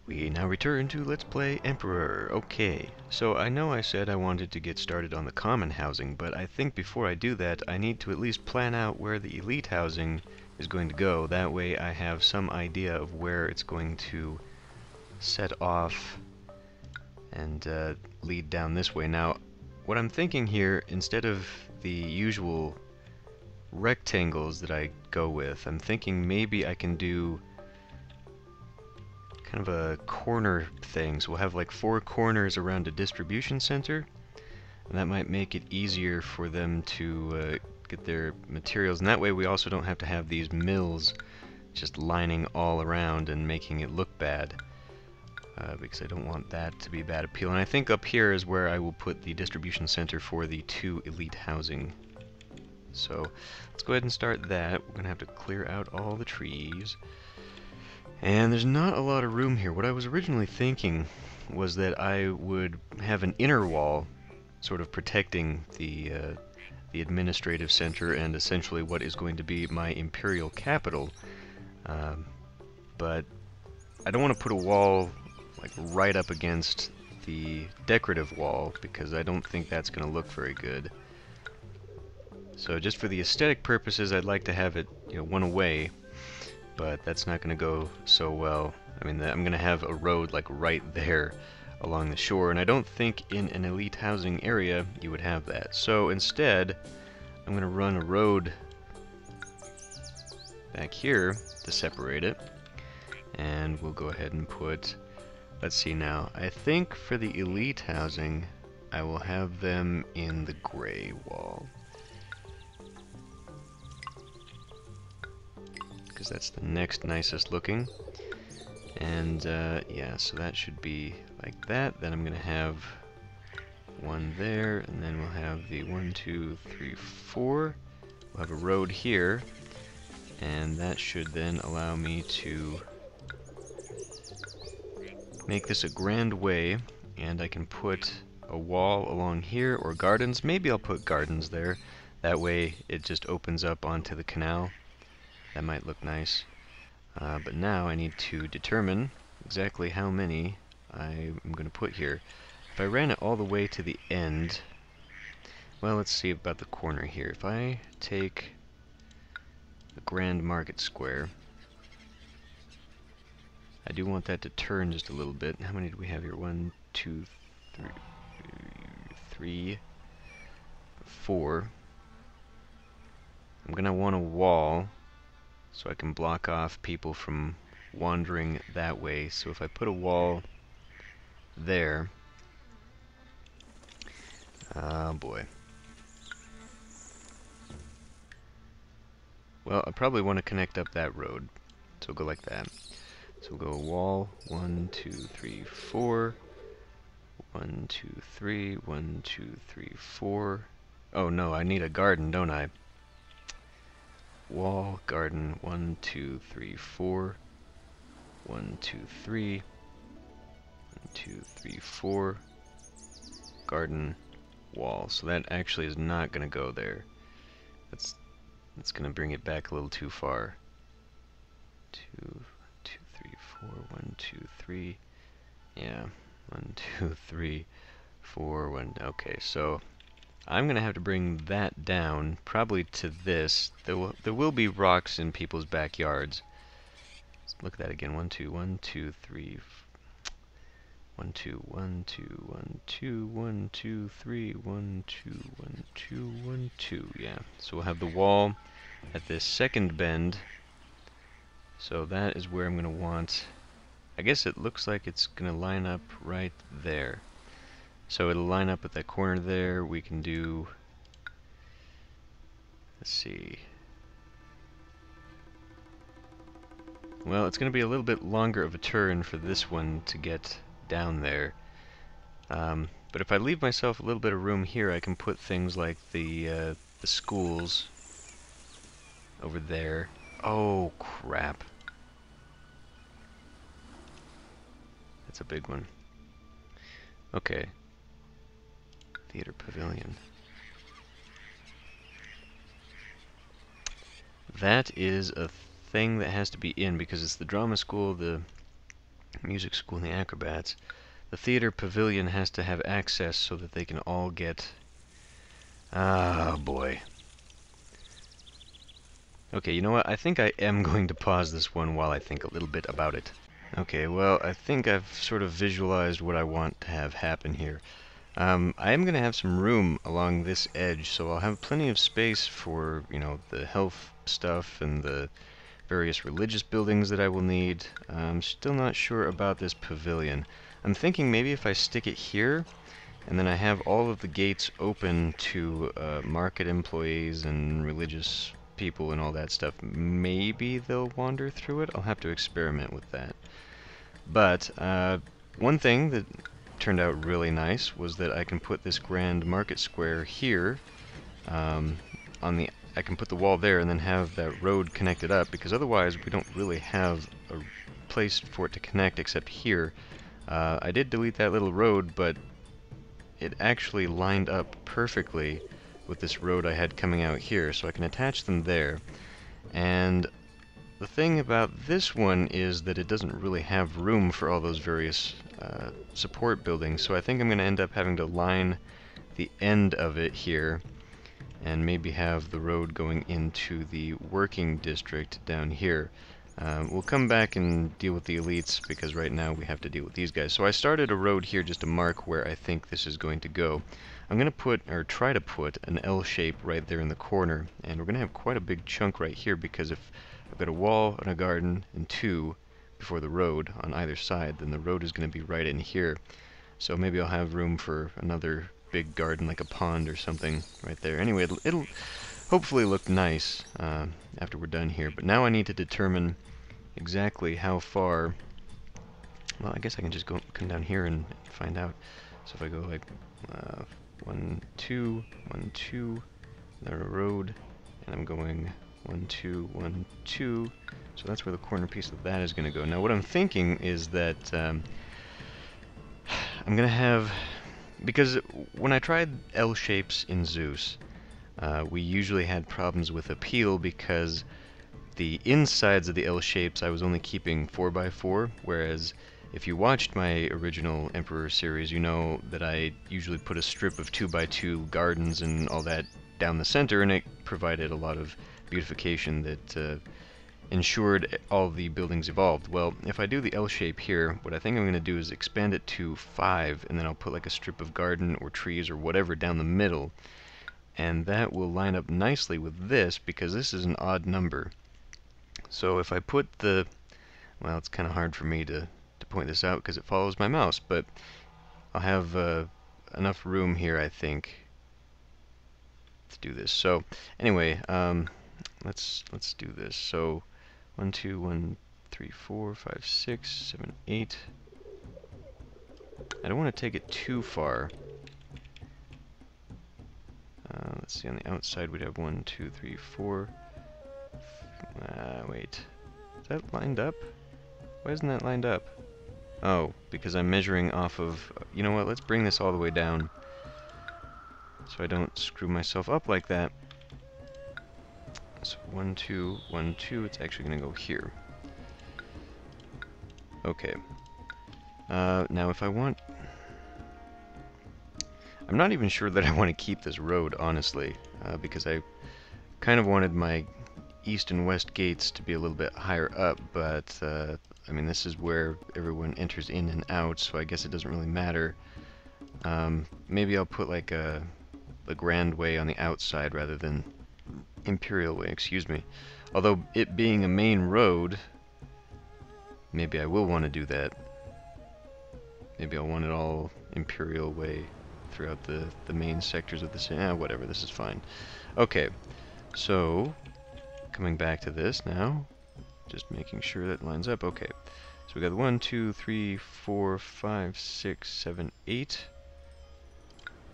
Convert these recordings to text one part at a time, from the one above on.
We now return to Let's Play Emperor. Okay, so I know I said I wanted to get started on the common housing, but I think before I do that, I need to at least plan out where the elite housing is going to go. That way I have some idea of where it's going to set off and lead down this way. Now, what I'm thinking here, instead of the usual rectangles that I go with, I'm thinking maybe I can do kind of a corner thing. So we'll have like 4 corners around a distribution center, and that might make it easier for them to get their materials. And that way we also don't have to have these mills just lining all around and making it look bad. Because I don't want that to be bad appeal. And I think up here is where I will put the distribution center for the 2 elite housing. So let's go ahead and start that. We're going to have to clear out all the trees. And there's not a lot of room here. What I was originally thinking was that I would have an inner wall sort of protecting the administrative center and essentially what is going to be my imperial capital. But I don't want to put a wall like right up against the decorative wall because I don't think that's going to look very good. So just for the aesthetic purposes, I'd like to have it, one away. But that's not going to go so well. I mean, I'm going to have a road like right there along the shore, and I don't think in an elite housing area you would have that. So instead, I'm going to run a road back here to separate it, and we'll go ahead and put, let's see now, I think for the elite housing, I will have them in the gray wall. Because that's the next nicest looking. And yeah, so that should be like that. Then I'm going to have one there, and then we'll have the 1, 2, 3, 4. We'll have a road here, and that should then allow me to make this a grand way, and I can put a wall along here, or gardens. Maybe I'll put gardens there. That way it just opens up onto the canal. That might look nice. But now I need to determine exactly how many I'm going to put here. If I ran it all the way to the end, well, let's see about the corner here. If I take the Grand Market Square, I do want that to turn just a little bit. How many do we have here? 1, 2, 3, 4. I'm going to want a wall so I can block off people from wandering that way. So if I put a wall there, oh boy. Well, I probably want to connect up that road, so we'll go like that. So we'll go wall, 1, 2, 3, 4, 1, 2, 3, 1, 2, 3, 4. Oh no, I need a garden, don't I? Wall, garden, 1, 2, 3, 4, 1, 2, 3, 1, 2, 3, 4, garden, wall. So that actually is not going to go there. That's going to bring it back a little too far. 2, 2, 3, 4, 1, 2, 3. Yeah, 1, 2, 3, 4, 1. Okay, so I'm going to have to bring that down, probably to this. There will be rocks in people's backyards. Let's look at that again. 1, 2, 1, 2, 3, 1, 2, 1, 2, 1, 2, 1, 2, 3, 1, 2, 1, 2, 1, 2. Yeah, so we'll have the wall at this second bend. So that is where I'm going to want, I guess it looks like it's going to line up right there. So it'll line up at that corner there. We can do, let's see. Well, it's going to be a little bit longer of a turn for this one to get down there. But if I leave myself a little bit of room here, I can put things like the schools over there. Oh, crap. That's a big one. Okay. Theater Pavilion. That is a thing that has to be in because it's the drama school, the Music school and the acrobats. The theater pavilion has to have access so that they can all get... Ah, boy. Okay, you know what? I think I am going to pause this one while I think a little bit about it. Okay, well, I think I've sort of visualized what I want to have happen here. I am going to have some room along this edge, so I'll have plenty of space for, you know, the health stuff and the various religious buildings that I will need. I'm still not sure about this pavilion. I'm thinking maybe if I stick it here, and then I have all of the gates open to market employees and religious people and all that stuff, maybe they'll wander through it. I'll have to experiment with that. But one thing that turned out really nice was that I can put this grand market square here on the... I can put the wall there and then have that road connected up, because otherwise we don't really have a place for it to connect except here. I did delete that little road, but it actually lined up perfectly with this road I had coming out here, so I can attach them there. And the thing about this one is that it doesn't really have room for all those various support buildings, so I think I'm going to end up having to line the end of it here and maybe have the road going into the working district down here. We'll come back and deal with the elites, because right now we have to deal with these guys. So I started a road here just to mark where I think this is going to go. I'm going to put, or try to put, an L shape right there in the corner, and we're going to have quite a big chunk right here, because if I've got a wall and a garden and two before the road on either side, then the road is going to be right in here. So maybe I'll have room for another big garden, like a pond or something right there. Anyway, it'll hopefully look nice after we're done here. But now I need to determine exactly how far... Well, I guess I can just come down here and find out. So if I go like 1, 2, 1, 2, there a road, and I'm going 1, 2, 1, 2. So that's where the corner piece of that is going to go. Now what I'm thinking is that I'm going to have... Because when I tried L shapes in Zeus, we usually had problems with appeal, because the insides of the L shapes I was only keeping 4x4, whereas if you watched my original Emperor series, you know that I usually put a strip of 2x2 gardens and all that down the center, and it provided a lot of beautification that ensured all the buildings evolved. Well, if I do the L shape here, what I think I'm going to do is expand it to 5, and then I'll put like a strip of garden or trees or whatever down the middle, and that will line up nicely with this, because this is an odd number. So if I put the... Well, it's kind of hard for me to point this out because it follows my mouse, but I'll have enough room here, I think, to do this. So anyway, let's do this. So 1, 2, 1, 3, 4, 5, 6, 7, 8. I don't want to take it too far. Let's see, on the outside we'd have 1, 2, 3, 4. Wait. Is that lined up? Why isn't that lined up? Oh, because I'm measuring off of... You know what, let's bring this all the way down, so I don't screw myself up like that. So 1, 2, 1, 2, it's actually going to go here. Okay. Now if I want... I'm not even sure that I want to keep this road, honestly, because I kind of wanted my east and west gates to be a little bit higher up, but I mean, this is where everyone enters in and out, so I guess it doesn't really matter. Maybe I'll put like the Grand Way on the outside rather than Imperial Way, excuse me. Although it being a main road, maybe I will want to do that. Maybe I'll want it all Imperial Way throughout the main sectors of the city. Whatever, this is fine. Okay, so coming back to this now, just making sure that lines up. Okay, so we got 1, 2, 3, 4, 5, 6, 7, 8.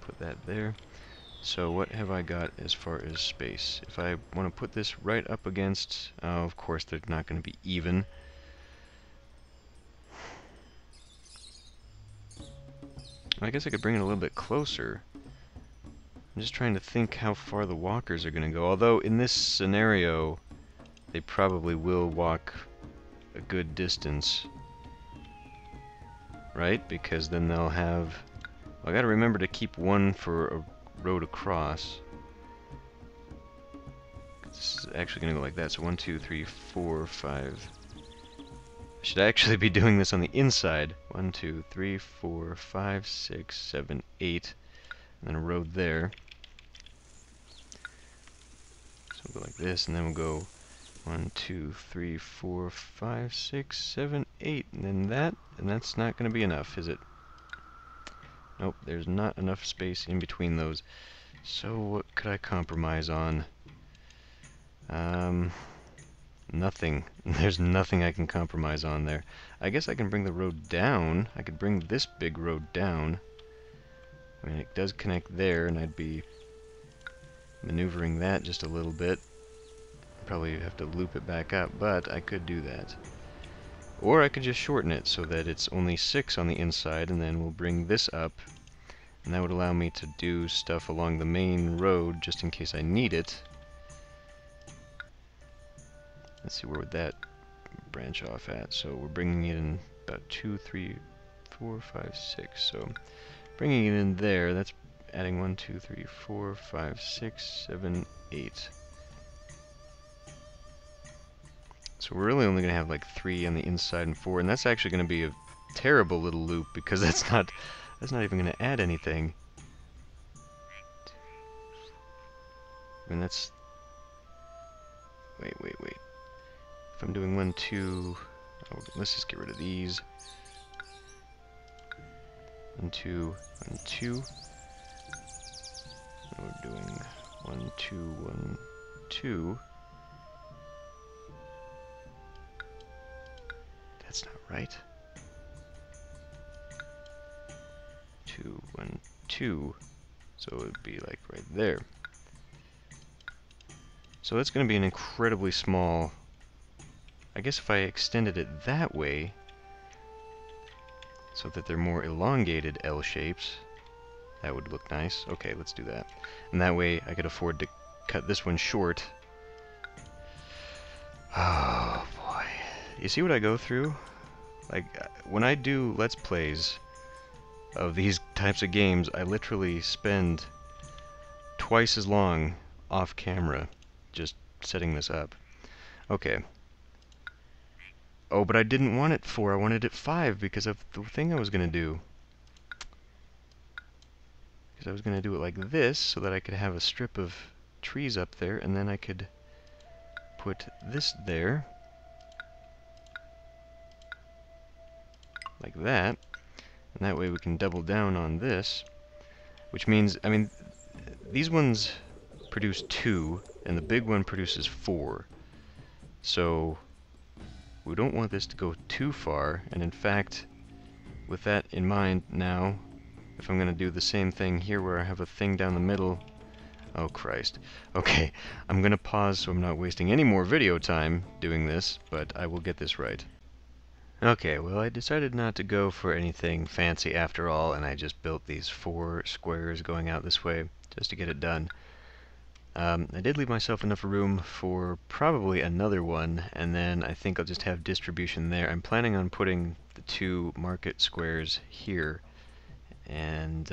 Put that there. So what have I got as far as space? If I want to put this right up against, of course they're not going to be even. I guess I could bring it a little bit closer. I'm just trying to think how far the walkers are going to go. Although in this scenario, they probably will walk a good distance. right? Because then they'll have... Well, I gotta remember to keep one for a road across. This is actually gonna go like that, so 1, 2, 3, 4, 5... I should actually be doing this on the inside. 1, 2, 3, 4, 5, 6, 7, 8, and then a road there. So we'll go like this, and then we'll go 1, 2, 3, 4, 5, 6, 7, 8, and then that, and that's not going to be enough, is it? Nope, there's not enough space in between those. So what could I compromise on? Nothing. There's nothing I can compromise on there. I guess I can bring the road down. I could bring this big road down. I mean, it does connect there, and I'd be maneuvering that just a little bit. Probably have to loop it back up, but I could do that. Or I could just shorten it so that it's only 6 on the inside, and then we'll bring this up, and that would allow me to do stuff along the main road just in case I need it. Let's see, where would that branch off at? So we're bringing it in about 2, 3, 4, 5, 6. So bringing it in there, that's adding 1, 2, 3, 4, 5, 6, 7, 8. So we're really only going to have like 3 on the inside and 4, and that's actually going to be a terrible little loop because that's not even going to add anything. I mean, that's... Wait. If I'm doing 1, 2... Oh, let's just get rid of these. 1, 2, 1, 2. And we're doing 1, 2, 1, 2. That's not right. 2, 1, 2. So it would be like right there. So that's going to be an incredibly small... I guess if I extended it that way, so that they're more elongated L shapes, that would look nice. Okay, let's do that. And that way I could afford to cut this one short. Oh boy. You see what I go through? Like, when I do Let's Plays of these types of games, I literally spend twice as long off camera just setting this up. Okay. Oh, but I didn't want it 4, I wanted it 5 because of the thing I was going to do. Because I was going to do it like this so that I could have a strip of trees up there, and then I could put this there. Like that. And that way we can double down on this. Which means, I mean, these ones produce 2, and the big one produces 4. So we don't want this to go too far, and in fact, with that in mind now, if I'm going to do the same thing here where I have a thing down the middle... Oh Christ. Okay, I'm going to pause so I'm not wasting any more video time doing this, but I will get this right. Okay, well, I decided not to go for anything fancy after all, and I just built these 4 squares going out this way just to get it done. I did leave myself enough room for probably another one, and then I think I'll just have distribution there. I'm planning on putting the 2 market squares here, and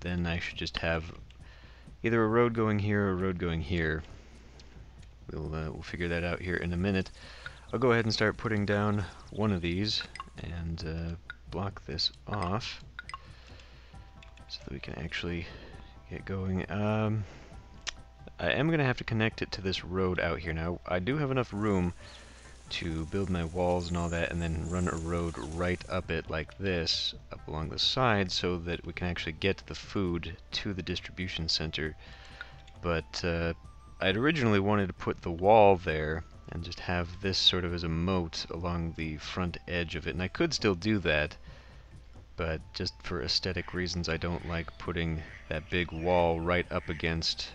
then I should just have either a road going here or a road going here. We'll figure that out here in a minute. I'll go ahead and start putting down one of these and block this off so that we can actually get going. I am going to have to connect it to this road out here. Now, I do have enough room to build my walls and all that, and then run a road right up it like this, up along the side, so that we can actually get the food to the distribution center. But I'd originally wanted to put the wall there and just have this sort of as a moat along the front edge of it, and I could still do that, but just for aesthetic reasons I don't like putting that big wall right up against...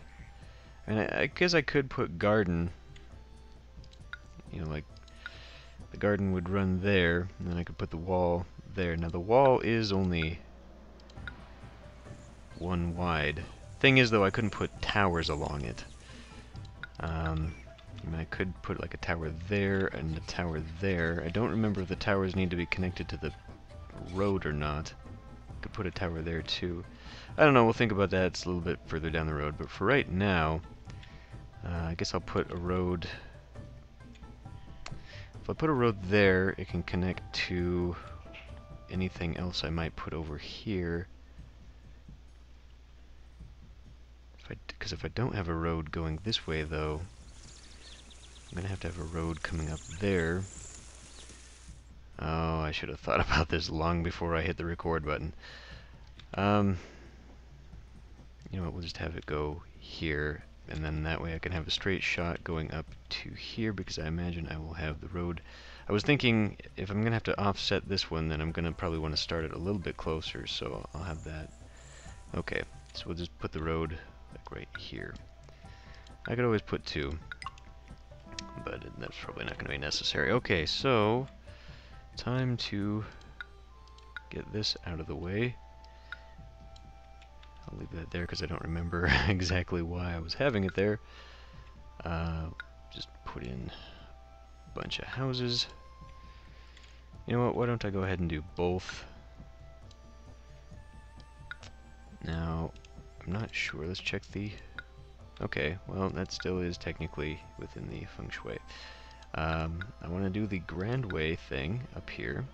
And I guess I could put garden, you know, like the garden would run there, and then I could put the wall there. Now the wall is only 1 wide. Thing is though, I couldn't put towers along it. I mean, I could put like a tower there and a tower there. I don't remember if the towers need to be connected to the a road or not. Could put a tower there too. I don't know, we'll think about that. It's a little bit further down the road, but for right now, I guess I'll put a road. If I put a road there, it can connect to anything else I might put over here. Because if I don't have a road going this way, though, I'm going to have a road coming up there. Oh, I should have thought about this long before I hit the record button. You know what, we'll just have it go here, and then that way I can have a straight shot going up to here, because I imagine I will have the road. I was thinking if I'm going to have to offset this one, then I'm going to probably want to start it a little bit closer, so I'll have that. Okay, so we'll just put the road like right here. I could always put two, but that's probably not going to be necessary. Okay, so time to get this out of the way. I'll leave that there because I don't remember exactly why I was having it there. Just put in a bunch of houses. You know what, why don't I go ahead and do both? Now, I'm not sure. Let's check the... Okay, well, that still is technically within the feng shui. I want to do the Grand Way thing up here.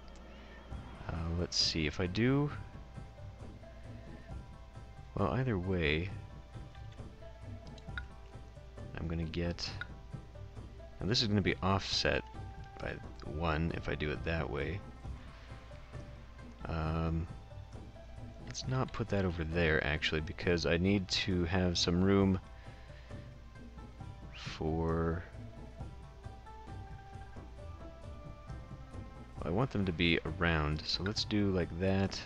Let's see, if I do... Well, either way, I'm going to get... Now this is going to be offset by 1 if I do it that way. Let's not put that over there, actually, because I need to have some room for... Well, I want them to be around, so let's do like that.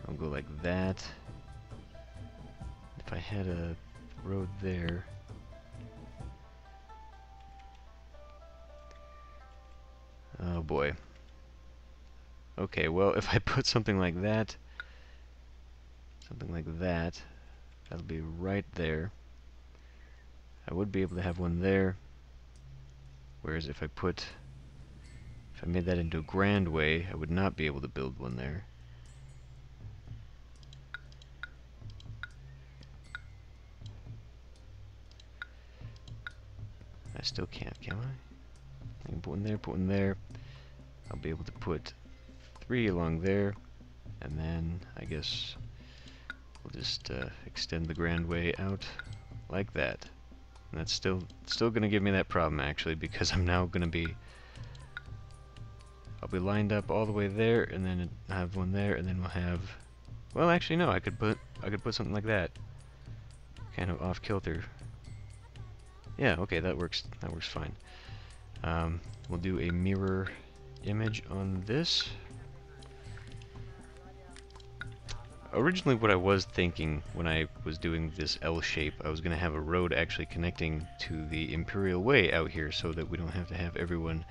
I'll go like that. If I had a road there... Oh boy. Okay, well, if I put something like that, that'll be right there. I would be able to have one there. Whereas if I made that into a Grand Way, I would not be able to build one there. I still can't, can I? I can put one there, put one there. I'll be able to put 3 along there, and then I guess we'll just extend the Grand Way out like that. And that's still going to give me that problem, actually, because I'm now going to be... I'll be lined up all the way there, and then I have one there, and then we'll have... Well, actually, no, I could put something like that. Kind of off kilter. Yeah, okay, that works fine. We'll do a mirror image on this. Originally what I was thinking when I was doing this L shape, I was going to have a road actually connecting to the Imperial Way out here so that we don't have to have everyone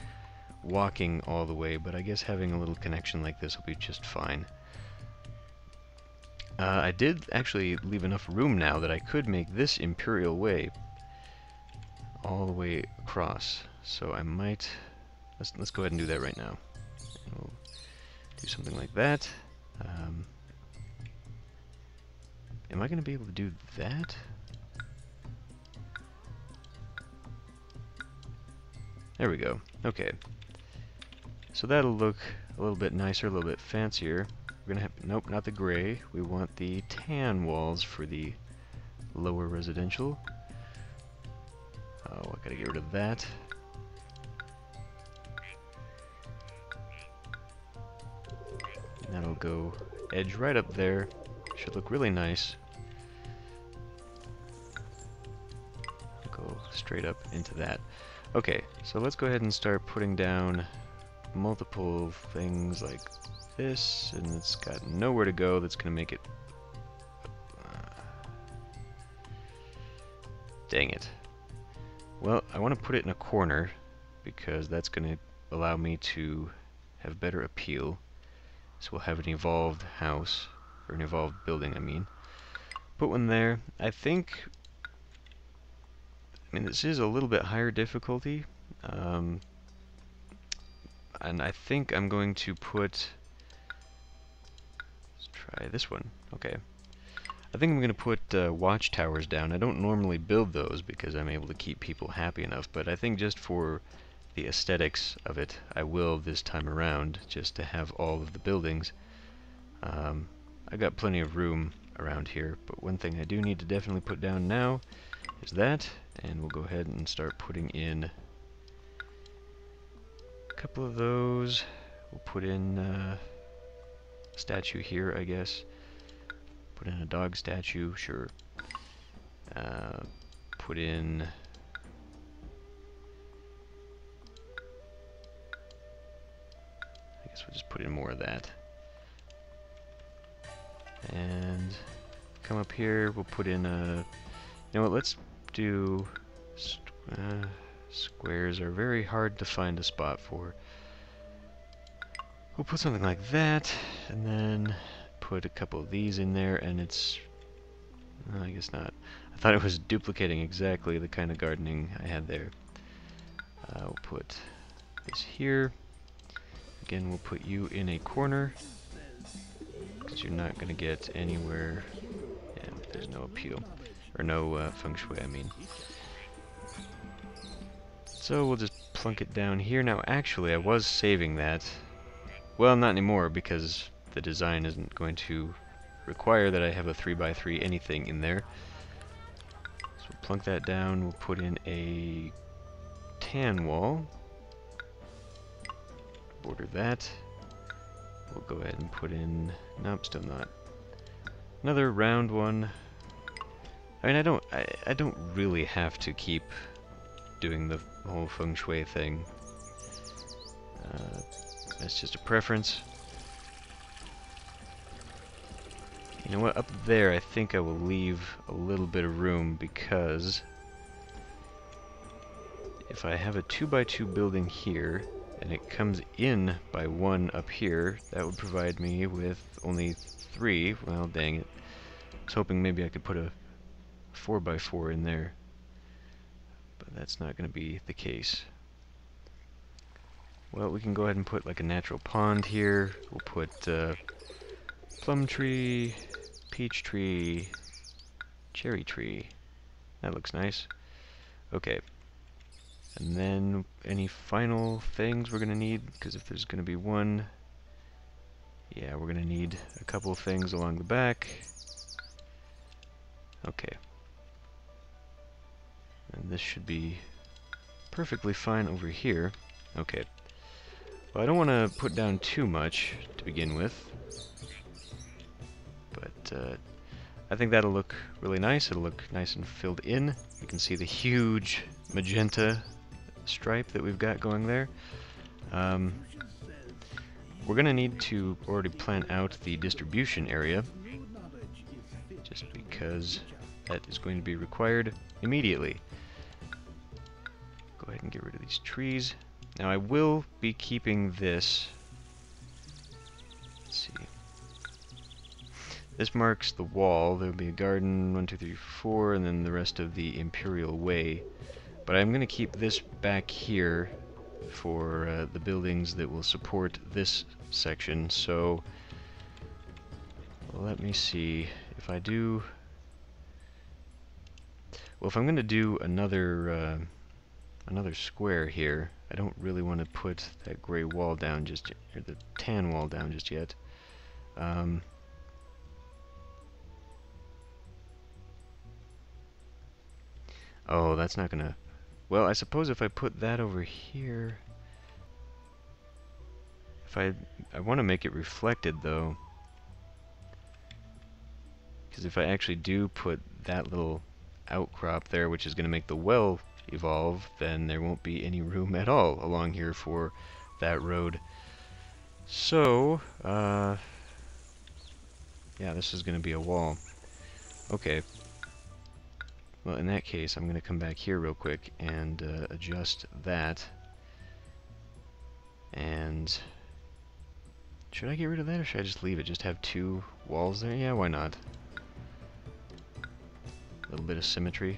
walking all the way, but I guess having a little connection like this will be just fine. I did actually leave enough room now that I could make this Imperial Way all the way across, so I might... Let's go ahead and do that right now. We'll do something like that. Am I going to be able to do that? There we go. Okay. So that'll look a little bit nicer, a little bit fancier. We're going to have... Nope, not the gray. We want the tan walls for the lower residential. Oh, I gotta get rid of that. And that'll go edge right up there. Should look really nice. Go straight up into that. Okay, so let's go ahead and start putting down multiple things like this, and it's got nowhere to go. That's gonna make it... Dang it. Well, I want to put it in a corner because that's going to allow me to have better appeal. So we'll have an evolved house, or an evolved building, I mean. Put one there. I mean, this is a little bit higher difficulty. And I think I'm going to put... Let's try this one. Okay. I think I'm going to put watchtowers down. I don't normally build those because I'm able to keep people happy enough, but I think just for the aesthetics of it, I will this time around, just to have all of the buildings. I got plenty of room around here, but one thing I do need to definitely put down now is that, and we'll go ahead and start putting in a couple of those. We'll put in a statue here, I guess. Put in a dog statue, sure. Put in... I guess we'll just put in more of that. And come up here, we'll put in a... You know what, let's do... squares are very hard to find a spot for. We'll put something like that, and then put a couple of these in there, and it's... No, I guess not. I thought it was duplicating exactly the kind of gardening I had there. We'll put this here. Again, we'll put you in a corner, because you're not going to get anywhere, and there's no appeal. Or no feng shui, I mean. So we'll just plunk it down here. Now, actually, I was saving that. Well, not anymore, because the design isn't going to require that I have a 3x3 anything in there. So we'll plunk that down. We'll put in a tan wall. Border that. We'll go ahead and put in... Nope, still not. Another round one. I mean, I don't really have to keep doing the whole feng shui thing. That's just a preference. You know what, up there I think I will leave a little bit of room, because if I have a 2x2 building here and it comes in by 1 up here, that would provide me with only 3. Well, dang it. I was hoping maybe I could put a 4x4 in there, but that's not going to be the case. Well, we can go ahead and put like a natural pond here. We'll put plum tree, peach tree, cherry tree. That looks nice. Okay. And then any final things we're going to need, because if there's going to be one, yeah, we're going to need a couple of things along the back. Okay. And this should be perfectly fine over here. Okay. Well, I don't want to put down too much to begin with, but I think that'll look really nice. It'll look nice and filled in. You can see the huge magenta stripe that we've got going there. We're going to need to already plan out the distribution area, just because that is going to be required immediately. Go ahead and get rid of these trees. Now I will be keeping this. Let's see. This marks the wall. There'll be a garden, 1, 2, 3, 4, and then the rest of the Imperial Way. But I'm going to keep this back here for the buildings that will support this section. So let me see if I do. Well, if I'm going to do another square here, I don't really want to put that gray wall down just yet, or the tan wall down just yet. Oh, that's not gonna... Well, I suppose if I put that over here... If I want to make it reflected, though. Because if I actually do put that little outcrop there, which is going to make the well evolve, then there won't be any room at all along here for that road. So, yeah, this is going to be a wall. Okay. Well, in that case, I'm going to come back here real quick and adjust that. And should I get rid of that, or should I just leave it? Just have 2 walls there? Yeah, why not? A little bit of symmetry.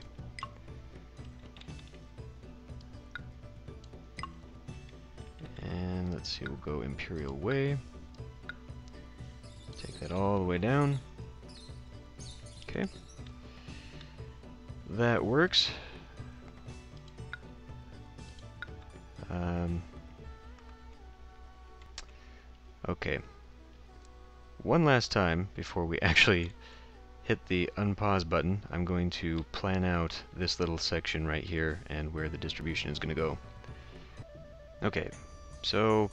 And let's see, we'll go Imperial Way. Take that all the way down. Okay. That works. Okay. One last time before we actually hit the unpause button, I'm going to plan out this little section right here and where the distribution is going to go. Okay, so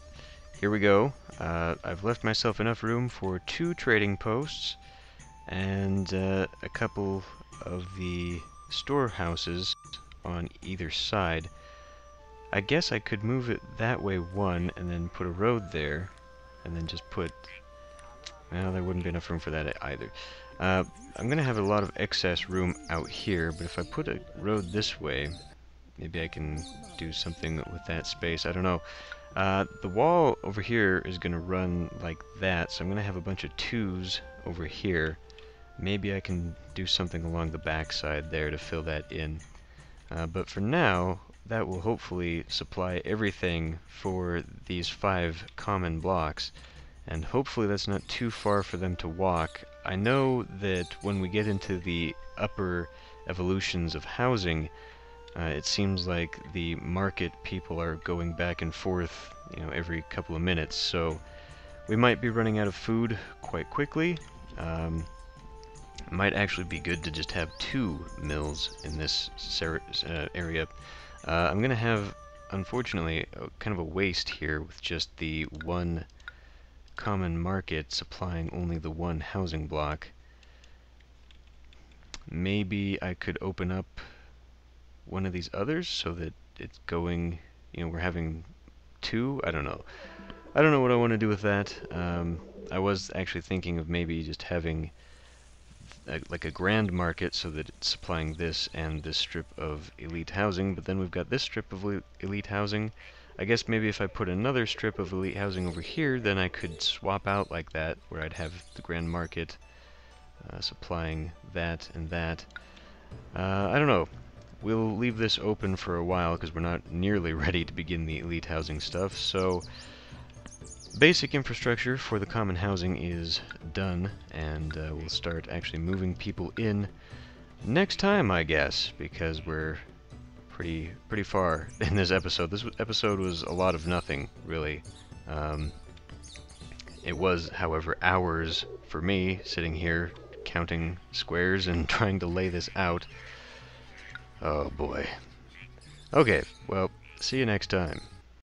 here we go. I've left myself enough room for 2 trading posts and a couple of the storehouses on either side. I guess I could move it that way one and then put a road there and then just put... well, there wouldn't be enough room for that either. I'm going to have a lot of excess room out here, but if I put a road this way, maybe I can do something with that space. I don't know. The wall over here is going to run like that, so I'm going to have a bunch of 2s over here. Maybe I can do something along the back side there to fill that in. But for now, that will hopefully supply everything for these 5 common blocks. And hopefully that's not too far for them to walk. I know that when we get into the upper evolutions of housing, it seems like the market people are going back and forth, you know, every couple of minutes. So we might be running out of food quite quickly. It might actually be good to just have 2 mills in this area. I'm going to have, unfortunately, kind of a waste here with just the 1 common market supplying only the 1 housing block. Maybe I could open up one of these others so that it's going, you know, we're having 2? I don't know. I don't know what I want to do with that. I was actually thinking of maybe just having like a grand market so that it's supplying this and this strip of elite housing, but then we've got this strip of elite housing. I guess maybe if I put another strip of elite housing over here, then I could swap out like that, where I'd have the grand market supplying that and that. I don't know. We'll leave this open for a while because we're not nearly ready to begin the elite housing stuff, so basic infrastructure for the common housing is done, and we'll start actually moving people in next time, I guess, because we're pretty far in this episode. This episode was a lot of nothing, really. It was, however, hours for me sitting here counting squares and trying to lay this out. Oh boy. Okay, well, see you next time.